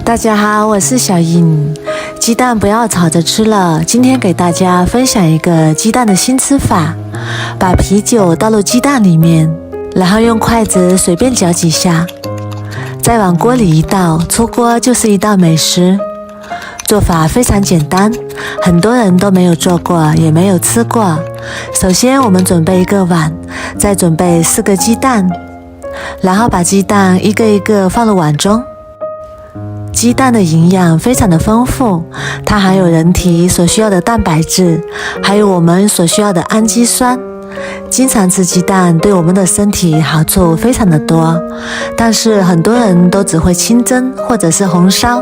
大家好，我是小英。鸡蛋不要炒着吃了，今天给大家分享一个鸡蛋的新吃法。把啤酒倒入鸡蛋里面，然后用筷子随便搅几下，再往锅里一倒，出锅就是一道美食。做法非常简单，很多人都没有做过，也没有吃过。首先我们准备一个碗，再准备4个鸡蛋，然后把鸡蛋一个一个放入碗中。鸡蛋的营养非常的丰富，它含有人体所需要的蛋白质，还有我们所需要的氨基酸。经常吃鸡蛋对我们的身体好处非常的多，但是很多人都只会清蒸或者是红烧。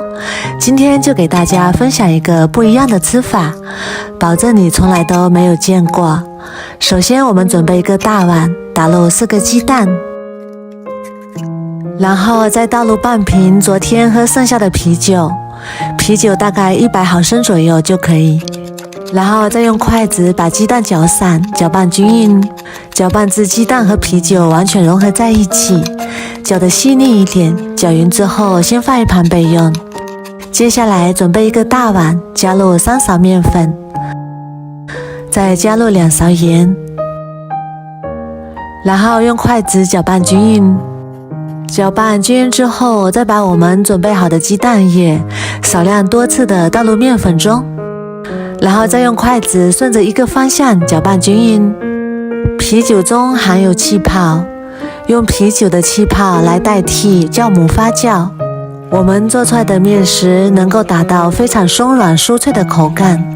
今天就给大家分享一个不一样的吃法，保证你从来都没有见过。首先我们准备一个大碗，打入4个鸡蛋，然后再倒入半瓶昨天喝剩下的啤酒，啤酒大概100毫升左右就可以。然后再用筷子把鸡蛋搅散，搅拌均匀，搅拌至鸡蛋和啤酒完全融合在一起，搅得细腻一点。搅匀之后先放一旁备用。接下来准备一个大碗，加入3勺面粉，再加入2勺盐，然后用筷子搅拌均匀。搅拌均匀之后，再把我们准备好的鸡蛋液少量多次的倒入面粉中，然后再用筷子顺着一个方向搅拌均匀。啤酒中含有气泡，用啤酒的气泡来代替酵母发酵，我们做出来的面食能够达到非常松软酥脆的口感。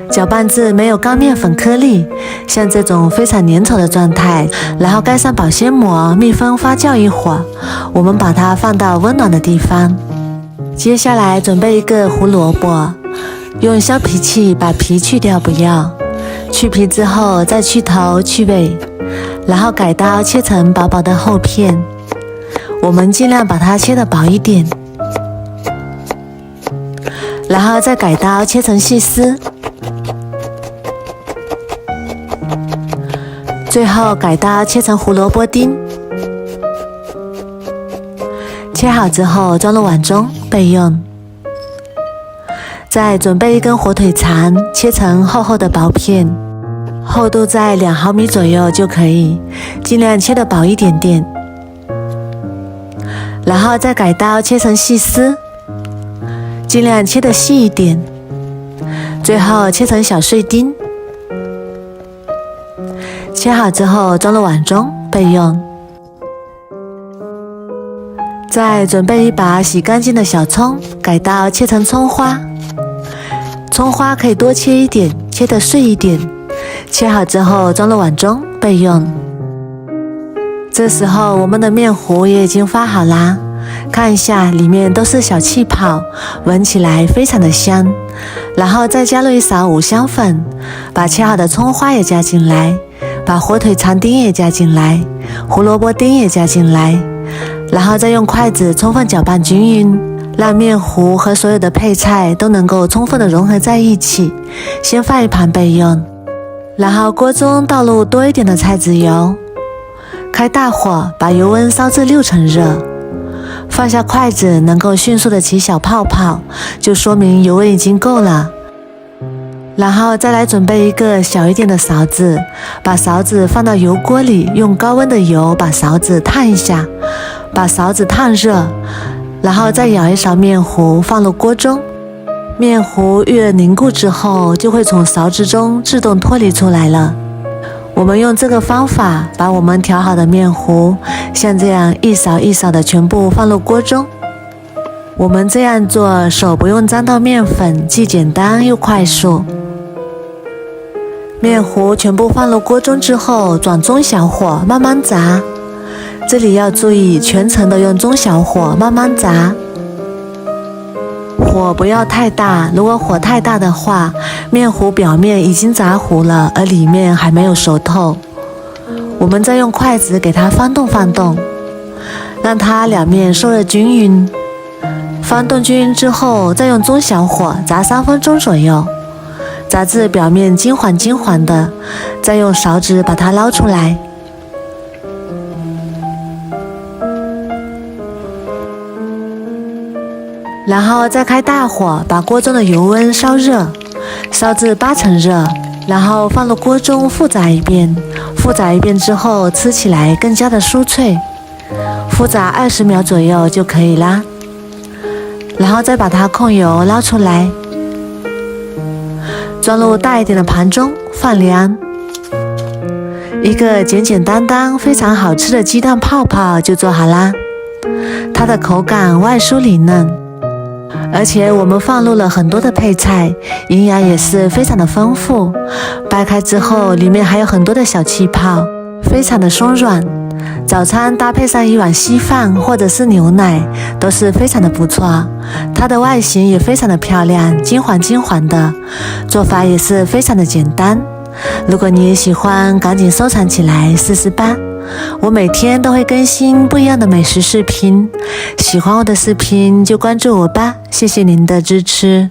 搅拌至没有干面粉颗粒，像这种非常粘稠的状态，然后盖上保鲜膜，密封发酵一会儿，我们把它放到温暖的地方。接下来准备一个胡萝卜，用削皮器把皮去掉不要，去皮之后再去头去尾，然后改刀切成薄薄的厚片，我们尽量把它切得薄一点，然后再改刀切成细丝，最后改刀切成胡萝卜丁。切好之后装入碗中备用。再准备一根火腿肠，切成厚厚的薄片，厚度在2毫米左右就可以，尽量切得薄一点点。然后再改刀切成细丝，尽量切得细一点，最后切成小碎丁。切好之后装入碗中备用。再准备一把洗干净的小葱，改刀切成葱花，葱花可以多切一点，切得碎一点。切好之后装入碗中备用。这时候我们的面糊也已经发好啦，看一下里面都是小气泡，闻起来非常的香。然后再加入1勺五香粉，把切好的葱花也加进来，把火腿肠丁也加进来，胡萝卜丁也加进来，然后再用筷子充分搅拌均匀，让面糊和所有的配菜都能够充分的融合在一起，先放一旁备用。然后锅中倒入多一点的菜籽油，开大火把油温烧至6成热，放下筷子能够迅速的起小泡泡，就说明油温已经够了。然后再来准备一个小一点的勺子，把勺子放到油锅里，用高温的油把勺子烫一下，把勺子烫热，然后再舀1勺面糊放入锅中。面糊遇热凝固之后，就会从勺子中自动脱离出来了。我们用这个方法把我们调好的面糊像这样一勺一勺的全部放入锅中。我们这样做手不用沾到面粉，既简单又快速。面糊全部放入锅中之后，转中小火慢慢炸，这里要注意全程都用中小火慢慢炸，火不要太大，如果火太大的话，面糊表面已经炸糊了，而里面还没有熟透。我们再用筷子给它翻动翻动，让它两面受热均匀。翻动均匀之后，再用中小火炸3分钟左右，炸至表面金黄金黄的，再用勺子把它捞出来。然后再开大火，把锅中的油温烧热，烧至80%热，然后放入锅中复炸一遍。复炸一遍之后，吃起来更加的酥脆。复炸20秒左右就可以啦。然后再把它控油捞出来，装入大一点的盘中放凉。一个简简单单、非常好吃的鸡蛋泡泡就做好啦。它的口感外酥里嫩，而且我们放入了很多的配菜，营养也是非常的丰富。掰开之后，里面还有很多的小气泡，非常的松软。早餐搭配上一碗稀饭或者是牛奶，都是非常的不错。它的外形也非常的漂亮，金黄金黄的，做法也是非常的简单。如果你也喜欢，赶紧收藏起来试试吧。我每天都会更新不一样的美食视频，喜欢我的视频就关注我吧，谢谢您的支持。